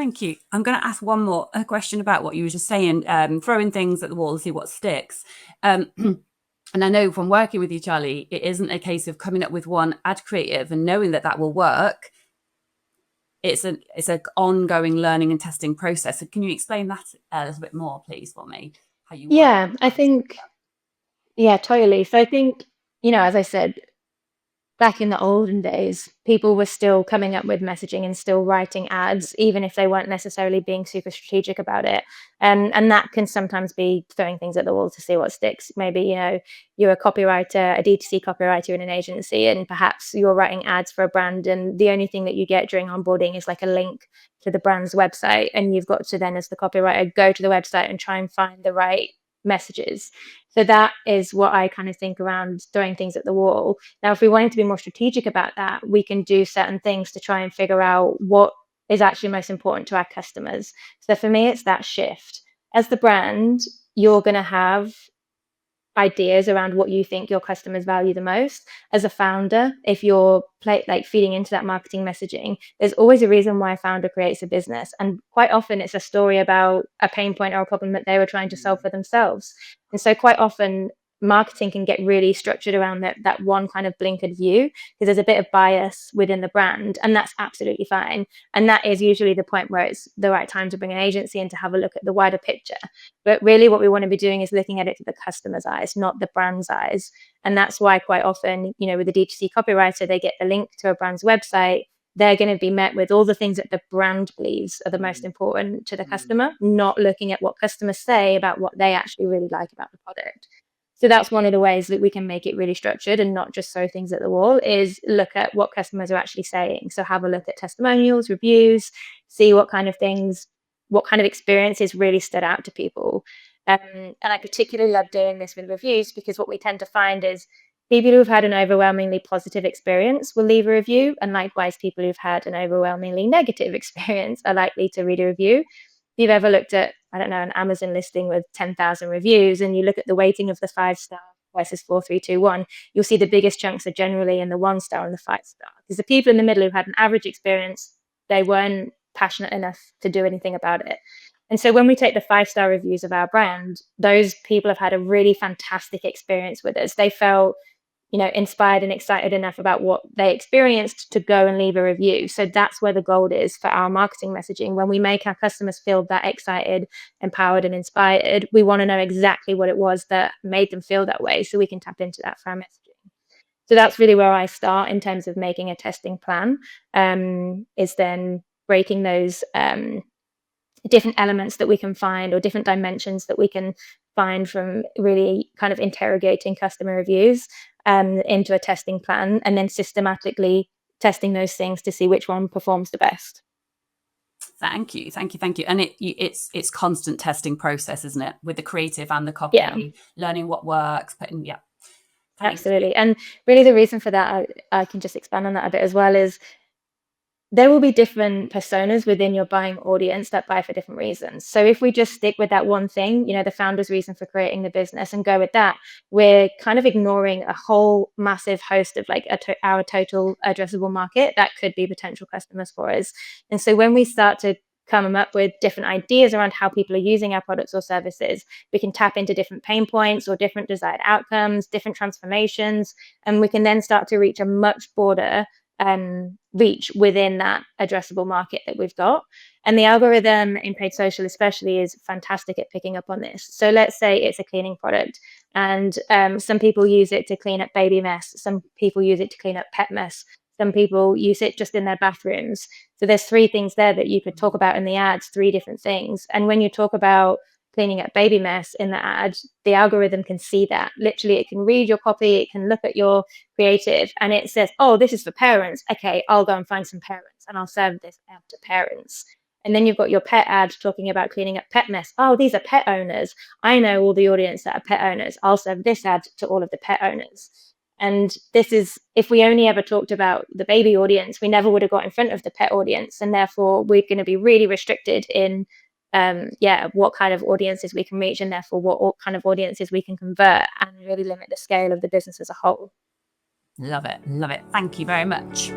Thank you. I'm going to ask one more question about what you were just saying, throwing things at the wall to see what sticks. And I know from working with you, Charlie, it isn't a case of coming up with one ad creative and knowing that that will work. It's an ongoing learning and testing process. So can you explain that a little bit more, please, for me? How you work? Yeah, I think, yeah, totally. So I think, as I said, back in the olden days, people were still coming up with messaging and still writing ads, even if they weren't necessarily being super strategic about it. And that can sometimes be throwing things at the wall to see what sticks. Maybe, you're a copywriter, a D2C copywriter in an agency, and perhaps you're writing ads for a brand, and the only thing that you get during onboarding is like a link to the brand's website. And you've got to then, as the copywriter, go to the website and try and find the right messages. So that is what I kind of think around throwing things at the wall. Now, if we wanted to be more strategic about that, we can do certain things to try and figure out what is actually most important to our customers. So for me, it's that shift. As the brand, you're going to have ideas around what you think your customers value the most. As a founder, if you're feeding into that marketing messaging, there's always a reason why a founder creates a business, and quite often it's a story about a pain point or a problem that they were trying to solve for themselves. And so quite often marketing can get really structured around that one kind of blinkered view, because there's a bit of bias within the brand, and that's absolutely fine. And that is usually the point where it's the right time to bring an agency in to have a look at the wider picture. But really what we want to be doing is looking at it through the customer's eyes, not the brand's eyes. And that's why quite often, with a D2C copywriter, they get the link to a brand's website. They're going to be met with all the things that the brand believes are the most important to the customer, not looking at what customers say about what they actually really like about the product. So that's one of the ways that we can make it really structured and not just throw things at the wall, is look at what customers are actually saying. So have a look at testimonials, reviews, see what kind of experiences really stood out to people. And I particularly love doing this with reviews, because what we tend to find is people who've had an overwhelmingly positive experience will leave a review, and likewise, people who've had an overwhelmingly negative experience are likely to read a review. If you've ever looked at, I don't know, an Amazon listing with 10,000 reviews, and you look at the weighting of the 5-star versus 4, 3, 2, 1, you'll see the biggest chunks are generally in the 1-star and the 5-star. Because the people in the middle who had an average experience, they weren't passionate enough to do anything about it. And so when we take the 5-star reviews of our brand, those people have had a really fantastic experience with us. They felt inspired and excited enough about what they experienced to go and leave a review. So that's where the gold is for our marketing messaging. When we make our customers feel that excited, empowered, and inspired, we want to know exactly what it was that made them feel that way, so we can tap into that for our messaging. So that's really where I start in terms of making a testing plan, is then breaking those different elements that we can find, or different dimensions that we can find from really kind of interrogating customer reviews into a testing plan, and then systematically testing those things to see which one performs the best. Thank you. And it's constant testing process, isn't it? With the creative and the copy, Yeah, learning what works, yeah. Thanks. absolutely. And really the reason for that, I can just expand on that a bit as well, is there will be different personas within your buying audience that buy for different reasons. So if we just stick with that one thing, the founder's reason for creating the business, and go with that, we're kind of ignoring a whole massive host of our total addressable market that could be potential customers for us. And so when we start to come up with different ideas around how people are using our products or services, we can tap into different pain points or different desired outcomes, different transformations, and we can then start to reach a much broader reach within that addressable market that we've got. And the algorithm in paid social especially is fantastic at picking up on this. So let's say it's a cleaning product, and some people use it to clean up baby mess, some people use it to clean up pet mess, some people use it just in their bathrooms. So there's 3 things there that you could talk about in the ads, 3 different things. And when you talk about cleaning up baby mess in the ad, the algorithm can see that. Literally, it can read your copy, it can look at your creative, and it says, oh, this is for parents. Okay, I'll go and find some parents, and I'll serve this ad to parents. And then you've got your pet ad talking about cleaning up pet mess. Oh, these are pet owners. I know all the audience that are pet owners. I'll serve this ad to all of the pet owners. And this is, if we only ever talked about the baby audience, we never would have got in front of the pet audience. And therefore, we're going to be really restricted in what kind of audiences we can reach, and therefore what kind of audiences we can convert, and really limit the scale of the business as a whole. Love it. Thank you very much.